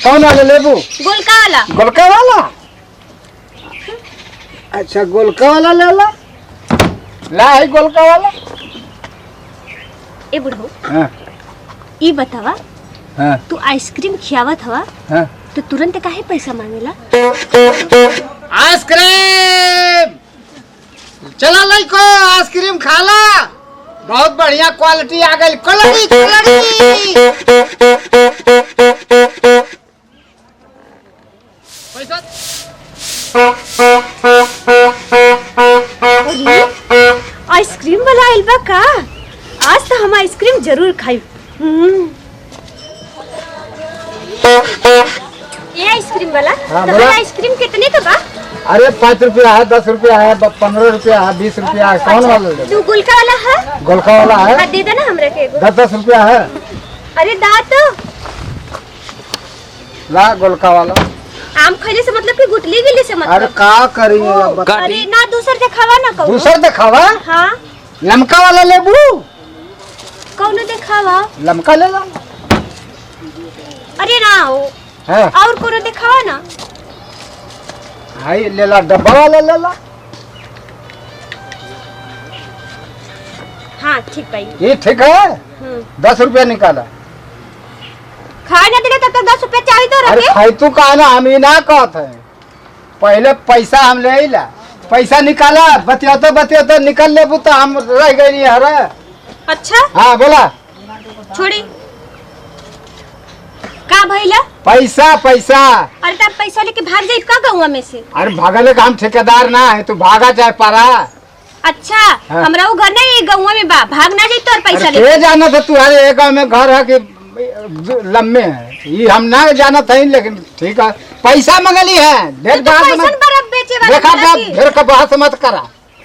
कौन वाला लेबू? गोलका वाला। गोलका वाला? अच्छा गोलका वाला ले ला। ला है गोलका वाला। ए बुढ़ऊ। हाँ। ई बतावा। हाँ। तू आइसक्रीम खियावत हवा। हाँ। तो तुरंत काहे पैसा मांगेला? आइसक्रीम चला लइको आइसक्रीम खाला। बहुत बढ़िया क्वालिटी आ गई। क्वालिटी आइसक्रीम वाला आइल बा का? आज तो हम आइसक्रीम जरूर खाई। ये आइसक्रीम वाला? हाँ, तो आइसक्रीम कितने का बा? अरे 5 रुपया है, 10 रुपया है, 15 रुपया है, 20 रुपया है। कौन वाला ले? तू गोलका वाला है? गोलका वाला है। हाँ, दे देना हमरे के। 10 रुपया है। अरे दा तो। ला गोलका वाला। आम खाने से मतलब कि गुटली गिली से मतलब? अरे का करी? अरे ना दूसर दिखावा ना कहू। दूसर दिखावा? हाँ। लमका वाला लेबू? कौन दिखावा? लमका ले ला। अरे ना हो। है? और कोनो दिखावा ना। हाय ले ला डब्बा वाला ले ला। हाँ ठीक भाई। ये ठीक है। 10 रुपया निकाला। खाए ना दिले तब तक 10 रुपया चाहिए तो अरे रखे। खाई तू का ना, हम ही ना कहत है। पहले पैसा हम ले आइला। पैसा निकाला। बतियाते निकल लेबू तो हम रह गई हरा। अच्छा। हाँ बोला। छोड़ी। का भइला? पैसा पैसा। अरे तब पैसा लेके भाग जाई का गाँव में से? अरे भागले का हम ठेकेदार ना है, तू भागा चाहे पारा। अच्छा। हाँ। हमरा वो घर नहीं गाँव में बा, भाग ना जाई तो और पैसा अरे लेके। जाना था तुम्हारे एक गाँव में घर है कि लम्बे है, ये हम ना जाना था। लेकिन ठीक है पैसा मंगली है। देख तो पैसा बर्फ बेचे वाला देखा बना की। फिर का बहस मत करा,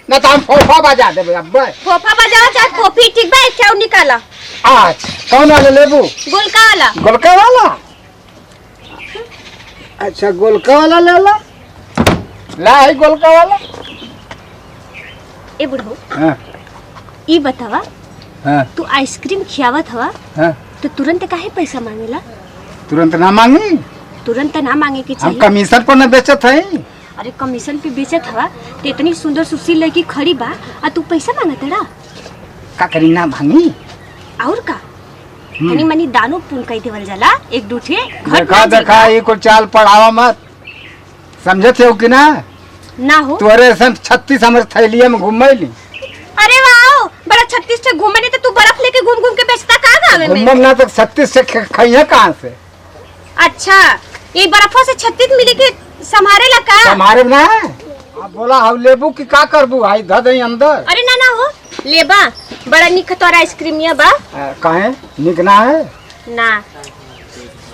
न तो हम फोफा बजा देबे। अब फोफा बजाओ चाहे फोफी, ठीक बा? क्या निकाला? आज कौन वाला लेबू? गोलका वाला। गोलका वाला? अच्छा गोलका वाला ले ला। ला है गोलका वाला। ए बुढ़ऊ। हाँ। ई बतावा। हाँ। तू आइसक्रीम खियावत हवा। हाँ। तो तुरंत काहे पैसा मांगेला? तुरंत ना मांगी। तुरंत ना मांगे की हम चाहिए। कमीशन पर न बेचत है। अरे कमीशन पे बेचत हवा तो इतनी सुंदर सुशील लड़की खड़ी बा और तू पैसा मांगतड़ा? का करी ना मांगी। और का तनी मनी दानो पुन कई देवल जाला एक दूठे। देखा ये को चाल पढ़ावा मत, समझत हो कि ना? ना हो तोरे सन 36 हमर थैलिया में घुमैली। अरे वाह, बड़ा 36 से घूमने तो तू बर्फ लेके घूम घूम के बेचता का गावे में? घुमम ना तो 36 से खइया कहां से? अच्छा, ये बर्फों से 36 मिली के संभारे ला का? हमारे ना अब बोला हम लेबू कि का करबू? आई ध दई अंदर। अरे ना ना हो लेबा, बड़ा निक तोरा आइसक्रीम या बा। काहे निक ना है? ना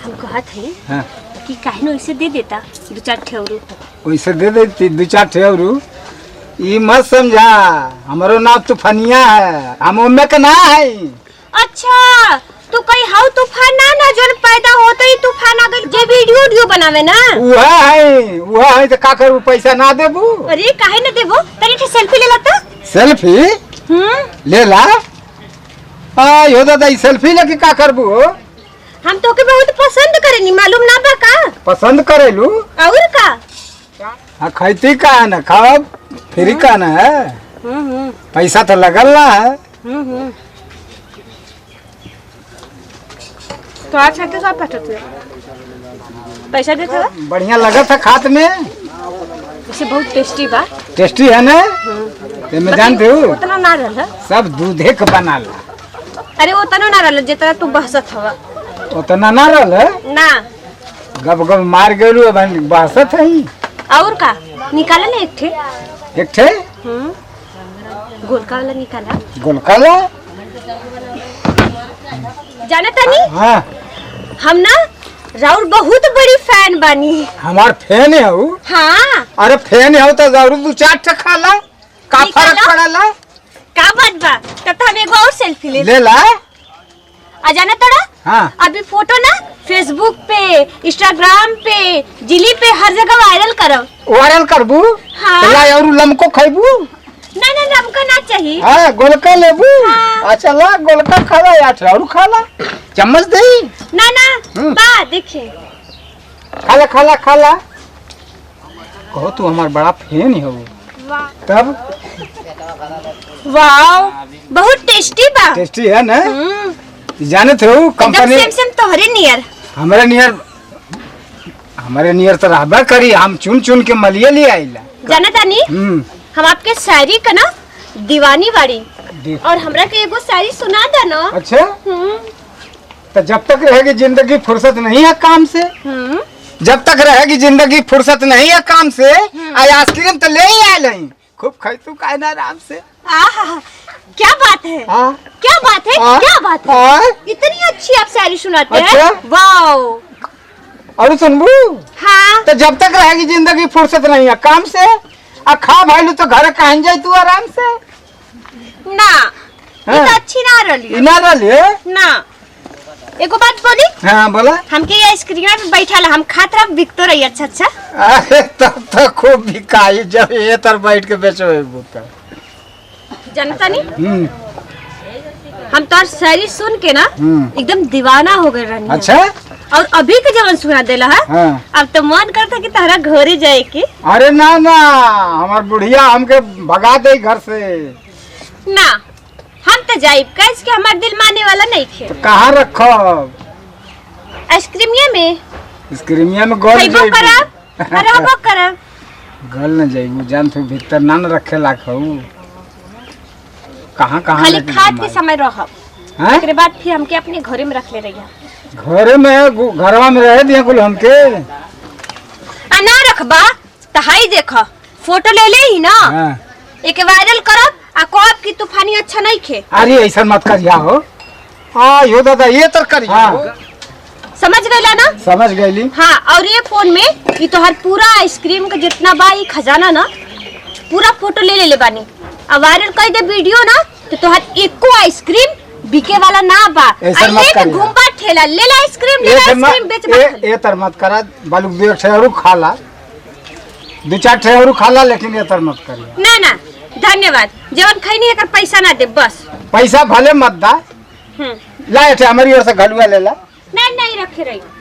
हम कहत है हां कि काहे न ऐसे दे देता 2-4 ठेवरू। वैसे दे देती 2-4 ठेवरू। ई मत समझा हमरो नाम तूफानिया है, हम ओमे के ना है। अच्छा तू कहीं हाउ तूफान ना जोन पैदा होते ही तूफान आ गई जे वीडियो बनावे ना वह है तो का करू? पैसा ना देबू? अरे काहे न देबो? तनी ठे सेल्फी ले ला। सेल्फी ले ला। यो दादा ई सेल्फी लेके का करबू? हम तो के बहुत पसंद करेनी, मालूम ना बा का? पसंद करेलू? और का? हाँ खैती का है ना, खाओ फ्री का ना है। पैसा तो लगल ना है। तो आज के सब पैसा देते हो? बढ़िया लगा था खात में। इसे बहुत टेस्टी बा। टेस्टी है ना? मैं जानते हो उतना ना रहल। सब दूधे के बनाला। अरे उतना ना रहल जितना तू बहसत हवा। उतना ना रहल ना। गब गब मार गेलू अब बहसत है। और का निकाला ना एक ठे? एक ठे गोलका वाला निकाला। गोलका ला? जाना तानी? हाँ हम ना राउर बहुत बड़ी फैन बानी। हमार फैन है वो? हाँ। अरे फैन है तो जरूर 2-4 ठे खाला, का फर्क पड़ला? का बात बा? तब तो हम एगो और सेल्फी ले ला। आ जाना तोड़ा? हाँ। अभी फोटो ना फेसबुक पे, इंस्टाग्राम पे, जिली पे हर जगह वायरल करो। वायरल करबू? हाँ। ला और लमको खइबू? ना ना हमको ना चाहिए। हाँ गोलका लेबू? हाँ। अच्छा ला गोलका खाला या और खाला चम्मच दे। ना ना बा देखिए खाला खाला खाला। कहो तू हमार बड़ा फैन हो। वाह तब वाओ बहुत टेस्टी बा। टेस्टी है ना? जाने थे कंपनी सेम सेम तोहरे नियर। हमारे नियर तो रहबा करी। हम चुन चुन के मलिए ले आइला। जाना तानी हम आपके शायरी का ना दीवानी बाड़ी और हमरा के एगो शायरी सुना दे ना। अच्छा तो जब तक रहेगी जिंदगी फुर्सत नहीं है काम से। जब तक रहेगी जिंदगी फुर्सत नहीं है काम से। आइसक्रीम तो ले ही आए खूब खाई तू काहे ना आराम से। आहा क्या बात है। क्या बात है। क्या बात है। इतनी अच्छी आप शायरी सुनाते हैं। वाओ और सुनबू। हाँ तो जब तक रहेगी जिंदगी फुर्सत नहीं है काम से। खा भाई तो घर कहीं जाए तू आराम से ना। ये तो अच्छी ना रही ना। एगो बात बोली। हाँ बोला। हमके ये आइसक्रीम पे बैठा ला हम खात रह बिकतो रही। अच्छा अच्छा अरे तब तो खूब बिकाई जब ये तर बैठ के बेचो। जनता नहीं हम तो शायरी सुन के ना एकदम दीवाना हो गए रहनी। अच्छा और अभी के जवन सुना देला है। अब तो मन करता कि तारा घरे जाए के। अरे ना ना हमार बुढ़िया हमके भगा दे घर से ना। हम तो जाइब कैसे कि हमार दिल माने वाला नहीं खे। तो कहाँ रखो आइसक्रीमिया में। आइसक्रीमिया में गोल खइबो करब अरे हबो करब। गल न जाइबू जान तू भीतर ना न रखे लाखऊ। कहाँ खाली खाद के समय रहब। एकरे बाद फिर हमके अपने घरे में रख ले रहिया। घरे में घरवा में रह दिया कुल हमके। ना रखबा तो हाई देखो फोटो ले ले ही ना। एक वायरल करब आ कहब कि तूफानी अच्छा नहीं खे। अरे ऐसा मत करिया हो। हाँ यो दादा ये तो करिया। समझ गईला ना। समझ गईली। हाँ और ये फोन में ये तो हर पूरा आइसक्रीम का जितना बा ये खजाना ना पूरा फोटो ले ले बानी। अब वायरल कर दे वीडियो ना तो तोहर एको आइसक्रीम बिके वाला ना बा। घूमबा ठेला ले ला आइसक्रीम ले ला आइसक्रीम बेच मत। ये तर मत करा बालू दो ठेहरू खाला 2-4 ठेहरू खाला लेकिन ये तर मत करिया। ना ना धन्यवाद जवन खैनी एकर पैसा ना दे बस। पैसा भले मत दा। ला हमारी ओर से घलुआ ले ला। नहीं नहीं रखे रही।